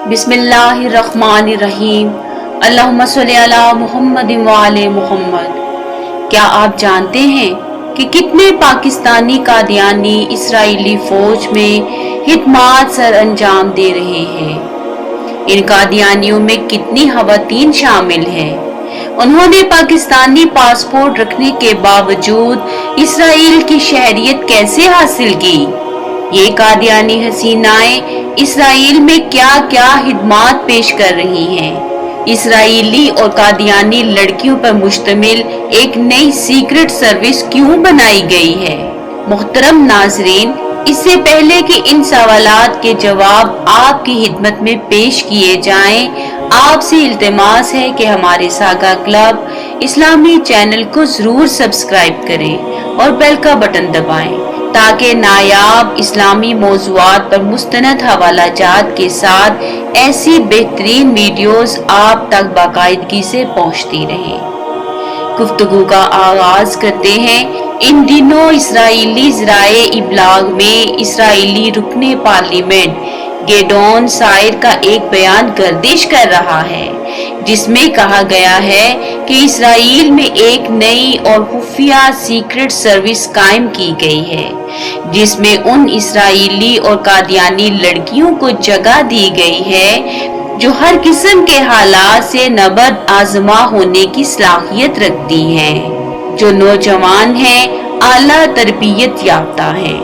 बिस्मिल्लाहिर्रहमानिर्रहीम। अल्लाहुम्मा सल्ली अला मुहम्मद व आले मुहम्मद। क्या आप जानते हैं कि कितने पाकिस्तानी कादियानी इस्राएली फौज में खिदमत सर अंजाम दे रहे हैं? इन कादियानियों में कितनी खवातीन शामिल हैं? उन्होंने पाकिस्तानी पासपोर्ट रखने के बावजूद इस्राएल की शहरियत कैसे हासिल की? ये कादियानी हसीनाएं इस्राएल में क्या क्या खिदमत पेश कर रही हैं? इस्राएली और कादियानी लड़कियों पर मुश्तमिल एक नई सीक्रेट सर्विस क्यों बनाई गई है? मोहतरम नाजरीन, इससे पहले कि इन सवालात के जवाब आपकी खिदमत में पेश किए जाएं, आपसे इल्तिमास है कि हमारे सागा क्लब इस्लामी चैनल को जरूर सब्सक्राइब करें और बेल का बटन दबाएं ताकि नायाब इस्लामी मौज़ूआत पर मुस्तनद हवालाजात के साथ ऐसी बेहतरीन वीडियोस आप तक बाकायदगी से पहुंचती रहें। गुफ्तगू का आगाज करते हैं। इन दिनों इस्राएली ज़राए इब्लाग में इस्राएली रुकने पार्लियामेंट गेडोन सायर का एक बयान गर्दिश कर रहा है, जिसमें कहा गया है कि इस्राएल में एक नई और खुफिया सीक्रेट सर्विस कायम की गई है, जिसमें उन इस्राएली और कादियानी लड़कियों को जगह दी गई है जो हर किस्म के हालात से नबर्द आजमा होने की सलाहियत रखती हैं, जो नौजवान हैं, आला तरबियत याफ्ता हैं,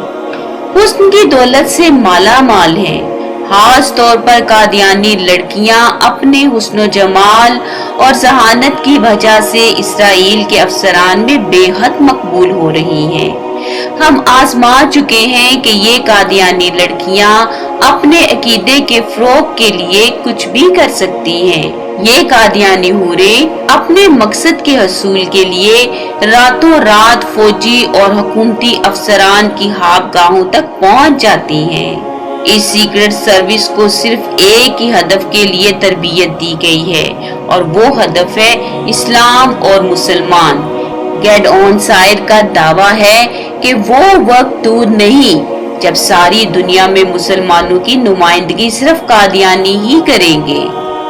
हुस्न की दौलत से माला माल हैं। खास तौर पर कादियानी लड़कियां अपने हुस्न जमाल और जहानत की वजह से इस्राएल के अफसरान में बेहद मकबूल हो रही हैं। हम आजमा चुके हैं कि ये कादियानी लड़कियां अपने अकीदे के फरोग के लिए कुछ भी कर सकती हैं। ये कादियानी हूरे अपने मकसद के हसूल के लिए रातों रात फौजी और हुकूमती अफसरान की खाबगाहों तक पहुंच जाती हैं। इस सीक्रेट सर्विस को सिर्फ एक ही हदफ के लिए तरबियत दी गई है और वो हदफ है इस्लाम और मुसलमान। गेडोन सायर का दावा है कि वो वक्त दूर नहीं जब सारी दुनिया में मुसलमानों की नुमाइंदगी सिर्फ कादियानी ही करेंगे।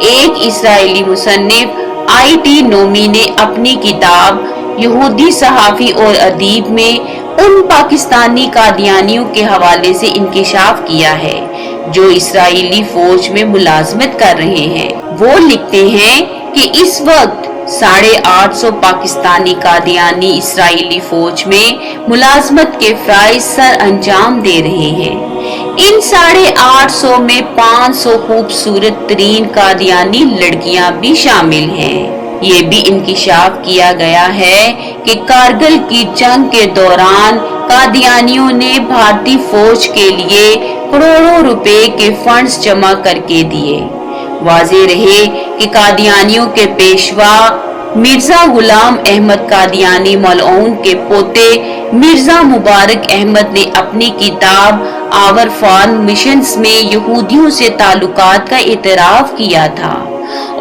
एक इस्राएली मुसन्निफ IT नोमी ने अपनी किताब यहूदी सहाफी और अदीब में उन पाकिस्तानी कादियानियों के हवाले से इंकिशाफ किया है जो इस्राएली फौज में मुलाजमत कर रहे हैं। वो लिखते हैं कि इस वक्त 850 पाकिस्तानी कादियानी इस्राएली फौज में मुलाजमत के फराइज सर अंजाम दे रहे हैं। इन 850 में 500 खूबसूरत तरीन कादियानी लड़कियां भी शामिल हैं। ये भी इंकिशाफ किया गया है कि कारगिल की जंग के दौरान कादियानियों ने भारतीय फौज के लिए करोड़ों रुपए के फंड्स जमा करके दिए। वाज़ेह रहे कि कादियानियों के पेशवा मिर्जा गुलाम अहमद कादियानी मलऊन के पोते मिर्जा मुबारक अहमद ने अपनी किताब आवर फॉर्न मिशंस में यहूदियों से ताल्लुकात का इतराफ किया था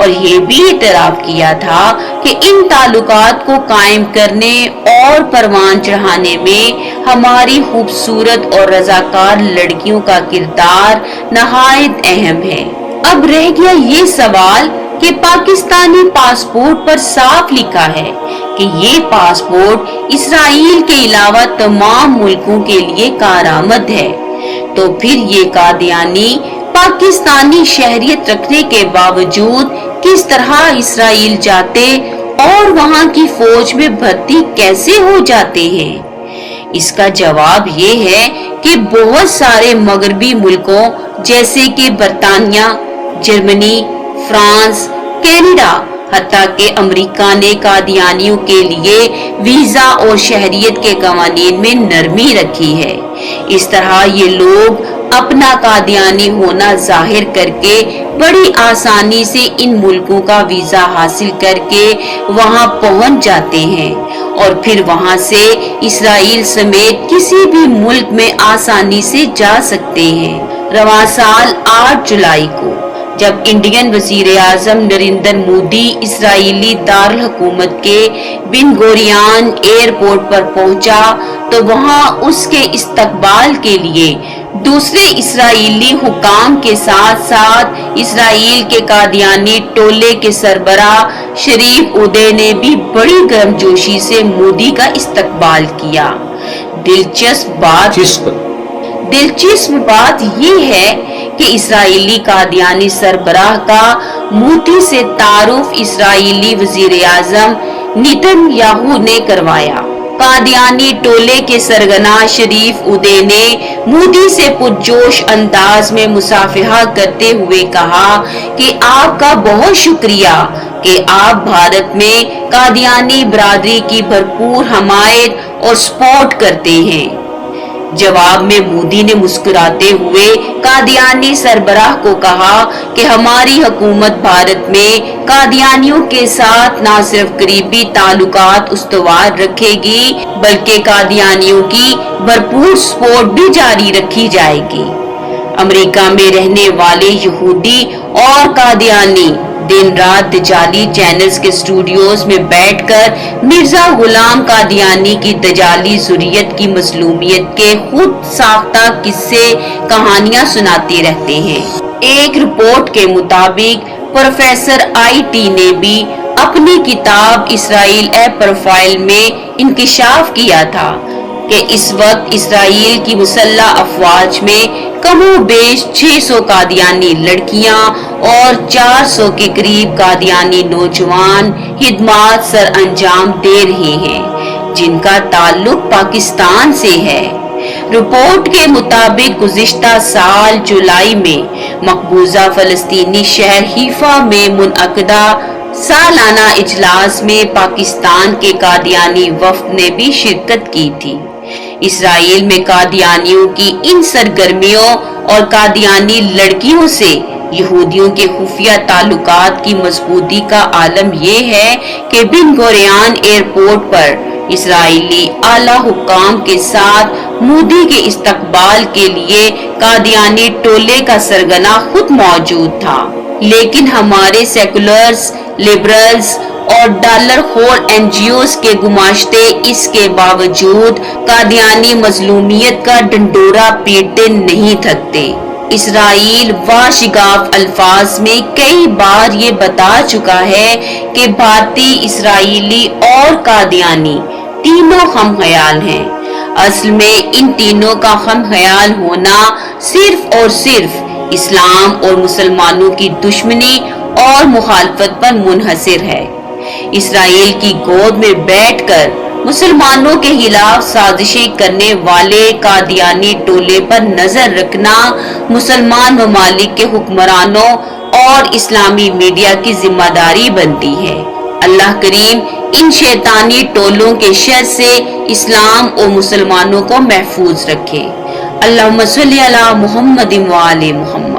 और ये भी इतराफ किया था कि इन ताल्लुकात को कायम करने और परवान चढ़ाने में हमारी खूबसूरत और रजाकार लड़कियों का किरदार नहायत अहम है। अब रह गया ये सवाल कि पाकिस्तानी पासपोर्ट पर साफ लिखा है कि ये पासपोर्ट इस्राएल के अलावा तमाम मुल्कों के लिए कारआमद है, तो फिर ये कादियानी पाकिस्तानी शहरियत रखने के बावजूद किस तरह इस्राएल जाते और वहां की फौज में भर्ती कैसे हो जाते हैं? इसका जवाब ये है कि बहुत सारे मगरबी मुल्कों जैसे कि बरतानिया, जर्मनी, फ्रांस, कनाडा, हत्ता के अमेरिका ने कादियानियों के लिए वीजा और शहरियत के कवानीन में नरमी रखी है। इस तरह ये लोग अपना कादियानी होना जाहिर करके बड़ी आसानी से इन मुल्कों का वीजा हासिल करके वहां पहुंच जाते हैं और फिर वहां से इस्राएल समेत किसी भी मुल्क में आसानी से जा सकते हैं। रवां साल 8 जुलाई को जब इंडियन वजीर आजम नरेंद्र मोदी इस्राएली दारुल हुकूमत के बिन गोरियान एयरपोर्ट पर पहुंचा तो वहां उसके इस्तकबाल के लिए दूसरे इसराइली हुकाम के साथ साथ इसराइल के कादियानी टोले के सरबराह शरीफ उदय ने भी बड़ी गर्मजोशी से मोदी का इस्तकबाल किया। दिलचस्प बात ये है कि इसराइली कादियानी सरबराह का मोदी से तारुफ इसराइली वजीर आजम नेतन्याहू ने करवाया। कादियानी टोले के सरगना शरीफ उदय ने मोदी से पुरजोश अंदाज में मुसाफिहा करते हुए कहा कि आपका बहुत शुक्रिया कि आप भारत में कादियानी बरादरी की भरपूर हमायत और सपोर्ट करते हैं। जवाब में मोदी ने मुस्कुराते हुए कादियानी सरबराह को कहा कि हमारी हुकूमत भारत में कादियानियों के साथ न सिर्फ करीबी ताल्लुकात उस्तवार रखेगी बल्कि कादियानियों की भरपूर सपोर्ट भी जारी रखी जाएगी। अमेरिका में रहने वाले यहूदी और कादियानी दिन रात दजाली चैनल्स के स्टूडियोज में बैठकर मिर्जा गुलाम कादियानी की दजाली ज़ुर्रियत की मज़लूमियत के खुद साख्ता किस्से कहानियां सुनाते रहते हैं। एक रिपोर्ट के मुताबिक प्रोफेसर IT ने भी अपनी किताब इसराइल ए प्रोफाइल में इंकिशाफ किया था कि इस वक्त इसराइल की मुसल्लह अफवाज में कमोबेश 600 कादियानी लड़कियां और 400 के करीब कादियानी नौजवान खिदमात सर अंजाम दे रहे हैं जिनका ताल्लुक पाकिस्तान से है। रिपोर्ट के मुताबिक गुज़िश्ता साल जुलाई में मकबूजा फलस्तीनी शहर हीफा में मुनअक़दा सालाना इजलास में पाकिस्तान के कादियानी वफ़द ने भी शिरकत की थी। इसराइल में कादियानियों की इन सरगर्मियों और कादियानी लड़कियों से यहूदियों के खुफिया ताल्लुकात की मजबूती का आलम यह है कि बिन गोरियान एयरपोर्ट पर इसराइली आला हुकाम के साथ मोदी के इस्तकबाल के लिए कादियानी टोले का सरगना खुद मौजूद था, लेकिन हमारे सेकुलर्स, लिबरल्स और डॉलर खोर NGOs के गुमाश्ते इसके बावजूद कादियानी मजलूमियत का डंडोरा पीटते नहीं थकते। इसराइल वाशिगाफ अल्फाज में कई बार ये बता चुका है कि भारतीय, इसराइली और कादियानी तीनों हम ख्याल हैं। असल में इन तीनों का हम ख्याल होना सिर्फ और सिर्फ इस्लाम और मुसलमानों की दुश्मनी और मुखालफत पर मुनहसिर है। इसराइल की गोद में बैठकर मुसलमानों के खिलाफ साजिशें करने वाले कादियानी टोले पर नजर रखना मुसलमान ममालिक के हुक्मरानों और इस्लामी मीडिया की जिम्मेदारी बनती है। अल्लाह करीम इन शैतानी टोलों के शर से इस्लाम और मुसलमानों को महफूज रखे। अल्लाहुम्मा सल्ली अला मुहम्मद व आले मुहम्मद।